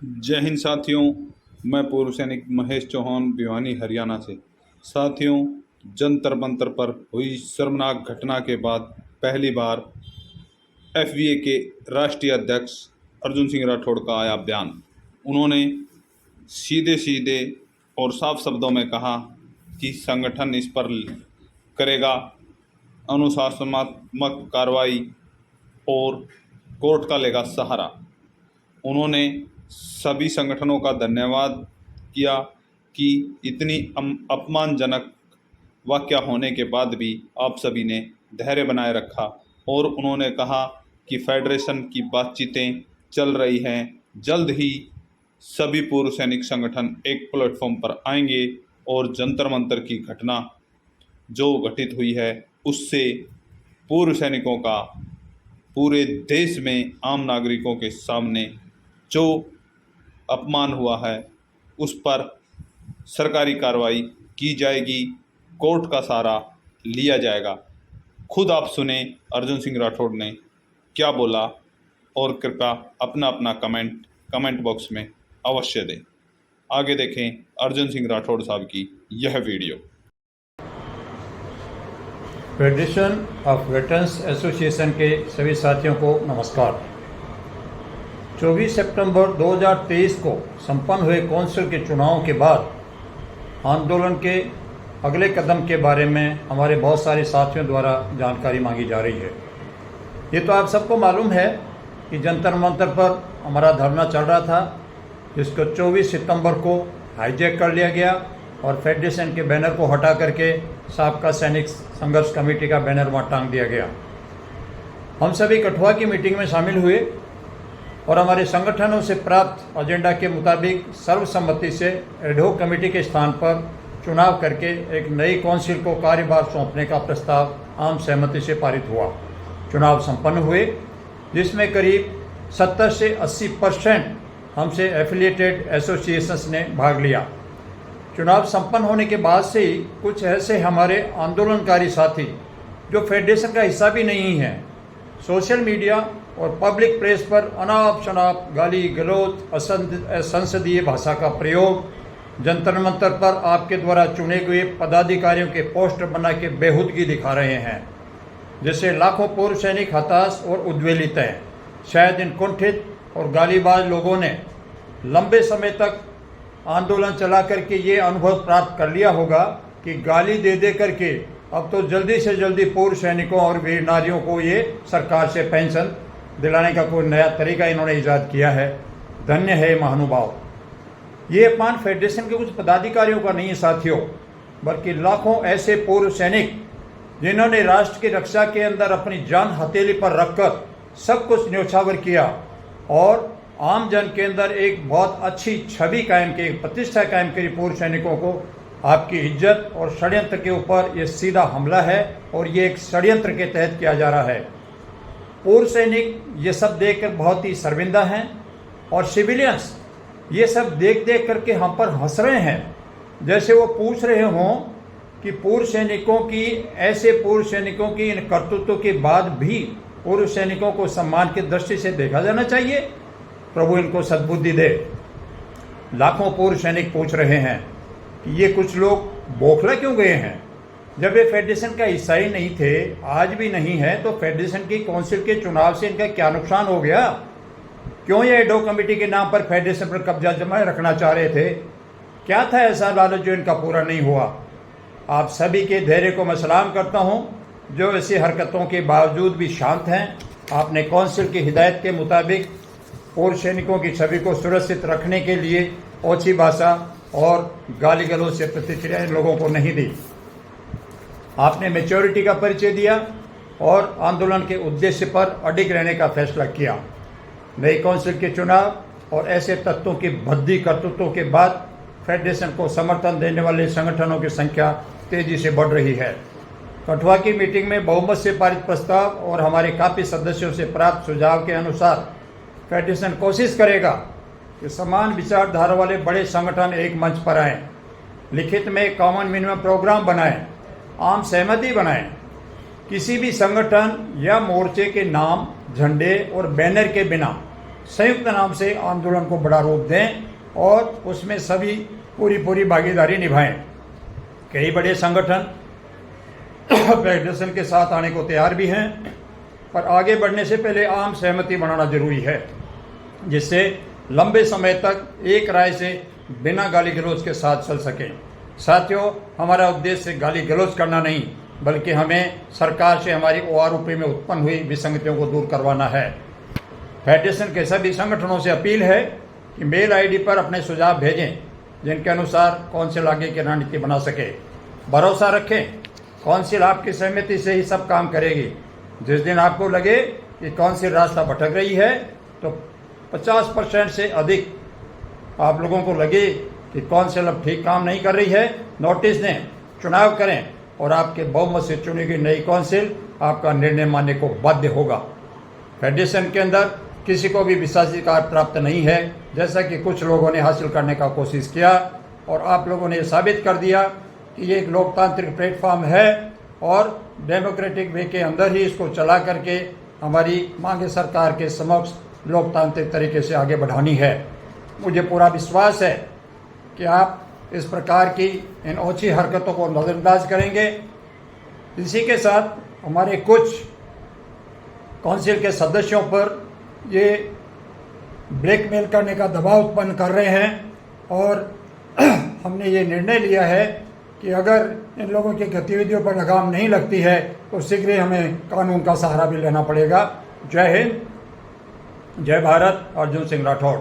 जय हिंद साथियों। मैं पूर्व सैनिक महेश चौहान, भिवानी, हरियाणा से। साथियों, जंतर मंतर पर हुई शर्मनाक घटना के बाद पहली बार एफवीए के राष्ट्रीय अध्यक्ष अर्जुन सिंह राठौड़ का आया बयान। उन्होंने सीधे सीधे और साफ शब्दों में कहा कि संगठन इस पर करेगा अनुशासनात्मक कार्रवाई और कोर्ट का लेगा सहारा। उन्होंने सभी संगठनों का धन्यवाद किया कि इतनी अपमानजनक वाकया होने के बाद भी आप सभी ने धैर्य बनाए रखा, और उन्होंने कहा कि फेडरेशन की बातचीतें चल रही हैं। जल्द ही सभी पूर्व सैनिक संगठन एक प्लेटफॉर्म पर आएंगे और जंतर मंतर की घटना जो घटित हुई है उससे पूर्व सैनिकों का पूरे देश में आम नागरिकों के सामने जो अपमान हुआ है उस पर सरकारी कार्रवाई की जाएगी, कोर्ट का सहारा लिया जाएगा। खुद आप सुने अर्जुन सिंह राठौड़ ने क्या बोला, और कृपया अपना अपना कमेंट बॉक्स में अवश्य दें। आगे देखें अर्जुन सिंह राठौड़ साहब की यह video. Federation of veterans association के सभी साथियों को नमस्कार। 24 सितंबर 2023 को संपन्न हुए कौंसिल के चुनाव के बाद आंदोलन के अगले कदम के बारे में हमारे बहुत सारे साथियों द्वारा जानकारी मांगी जा रही है। ये तो आप सबको मालूम है कि जंतर मंतर पर हमारा धरना चल रहा था, जिसको 24 सितंबर को हाईजैक कर लिया गया और फेडरेशन के बैनर को हटा करके साबका सैनिक संघर्ष कमेटी का बैनर वहाँ टांग दिया गया। हम सभी कठुआ की मीटिंग में शामिल हुए और हमारे संगठनों से प्राप्त एजेंडा के मुताबिक सर्वसम्मति से एडहोक कमेटी के स्थान पर चुनाव करके एक नई काउंसिल को कार्यभार सौंपने का प्रस्ताव आम सहमति से पारित हुआ। चुनाव संपन्न हुए, जिसमें करीब 70 से 80% हमसे एफिलिएटेड एसोसिएशंस ने भाग लिया। चुनाव संपन्न होने के बाद से ही कुछ ऐसे हमारे आंदोलनकारी साथी जो फेडरेशन का हिस्सा भी नहीं हैं, सोशल मीडिया और पब्लिक प्रेस पर अनाप शनाप गाली गलौज, असंसदीय भाषा का प्रयोग, जंतर मंतर पर आपके द्वारा चुने हुए पदाधिकारियों के पोस्टर बना के बेहूदगी दिखा रहे हैं, जिससे लाखों पूर्व सैनिक हताश और उद्वेलित हैं। शायद इन कुंठित और गालीबाज लोगों ने लंबे समय तक आंदोलन चला करके ये अनुभव प्राप्त कर लिया होगा कि गाली दे दे करके अब तो जल्दी से जल्दी पूर्व सैनिकों और वीर नारियों को ये सरकार से पेंशन दिलाने का कोई नया तरीका इन्होंने ईजाद किया है। धन्य है महानुभाव। ये अपमान फेडरेशन के कुछ पदाधिकारियों का नहीं है साथियों, बल्कि लाखों ऐसे पूर्व सैनिक जिन्होंने राष्ट्र की रक्षा के अंदर अपनी जान हथेली पर रखकर सब कुछ न्योछावर किया और आम जन के अंदर एक बहुत अच्छी छवि कायम की, प्रतिष्ठा कायम करी। पूर्व सैनिकों को आपकी इज्जत और षड्यंत्र के ऊपर ये सीधा हमला है और ये एक षड्यंत्र के तहत किया जा रहा है। पूर्व सैनिक ये सब देखकर बहुत ही शर्मिंदा हैं और सिविलियंस ये सब देख देख करके हम पर हंस रहे हैं, जैसे वो पूछ रहे हों कि पूर्व सैनिकों की, ऐसे पूर्व सैनिकों की इन कर्तृत्व के बाद भी पूर्व सैनिकों को सम्मान की दृष्टि से देखा जाना चाहिए। प्रभु इनको सद्बुद्धि दे। लाखों पूर्व सैनिक पूछ रहे हैं कि ये कुछ लोग बौखला क्यों गए हैं, जब ये फेडरेशन का हिस्सा ही नहीं थे, आज भी नहीं है, तो फेडरेशन की काउंसिल के चुनाव से इनका क्या नुकसान हो गया? क्यों ये एडहोक कमेटी के नाम पर फेडरेशन पर कब्जा जमाए रखना चाह रहे थे? क्या था ऐसा लालच जो इनका पूरा नहीं हुआ? आप सभी के धैर्य को मैं सलाम करता हूं, जो ऐसी हरकतों के बावजूद भी शांत हैं। आपने काउंसिल की हिदायत के मुताबिक पूर्व सैनिकों की छवि को सुरक्षित रखने के लिए ओछी भाषा और गाली गलौज से प्रतिक्रिया इन लोगों को नहीं दी। आपने मैच्योरिटी का परिचय दिया और आंदोलन के उद्देश्य पर अडिग रहने का फैसला किया। नई काउंसिल के चुनाव और ऐसे तत्वों की भद्दी कर्तृत्वों के बाद फेडरेशन को समर्थन देने वाले संगठनों की संख्या तेजी से बढ़ रही है। कठुआ की मीटिंग में बहुमत से पारित प्रस्ताव और हमारे काफ़ी सदस्यों से प्राप्त सुझाव के अनुसार फेडरेशन कोशिश करेगा कि समान विचारधारा वाले बड़े संगठन एक मंच पर आएँ, लिखित में एक कॉमन मिनिमम प्रोग्राम बनाएं, आम सहमति बनाएं। किसी भी संगठन या मोर्चे के नाम, झंडे और बैनर के बिना संयुक्त नाम से आंदोलन को बड़ा रूप दें और उसमें सभी पूरी भागीदारी निभाएं। कई बड़े संगठन फेडरेशन के साथ आने को तैयार भी हैं, पर आगे बढ़ने से पहले आम सहमति बनाना जरूरी है, जिससे लंबे समय तक एक राय से बिना गाली गलौज के साथ चल सके। साथियों, हमारा उद्देश्य गाली गलौज करना नहीं, बल्कि हमें सरकार से हमारी OROP में उत्पन्न हुई विसंगतियों को दूर करवाना है। फेडरेशन के सभी संगठनों से अपील है कि मेल ID पर अपने सुझाव भेजें, जिनके अनुसार काउंसिल आगे की रणनीति बना सके। भरोसा रखें, काउंसिल आपकी सहमति से ही सब काम करेगी। जिस दिन आपको लगे कि काउंसिल रास्ता भटक रही है, तो 50% से अधिक आप लोगों को लगे कि काउंसिल अब ठीक काम नहीं कर रही है, नोटिस दें, चुनाव करें और आपके बहुमत से चुनी गई नई काउंसिल आपका निर्णय मानने को बाध्य होगा। फेडरेशन के अंदर किसी को भी विशेषाधिकार प्राप्त नहीं है, जैसा कि कुछ लोगों ने हासिल करने का कोशिश किया, और आप लोगों ने साबित कर दिया कि ये एक लोकतांत्रिक प्लेटफॉर्म है और डेमोक्रेटिक वे के अंदर ही इसको चला करके हमारी मांगे सरकार के समक्ष लोकतांत्रिक तरीके से आगे बढ़ानी है। मुझे पूरा विश्वास है कि आप इस प्रकार की इन ओछी हरकतों को नज़रअंदाज करेंगे। इसी के साथ हमारे कुछ काउंसिल के सदस्यों पर ये ब्लैकमेल करने का दबाव उत्पन्न कर रहे हैं, और हमने ये निर्णय लिया है कि अगर इन लोगों की गतिविधियों पर लगाम नहीं लगती है तो शीघ्र ही हमें कानून का सहारा भी लेना पड़ेगा। जय हिंद, जय भारत। अर्जुन सिंह राठौड़।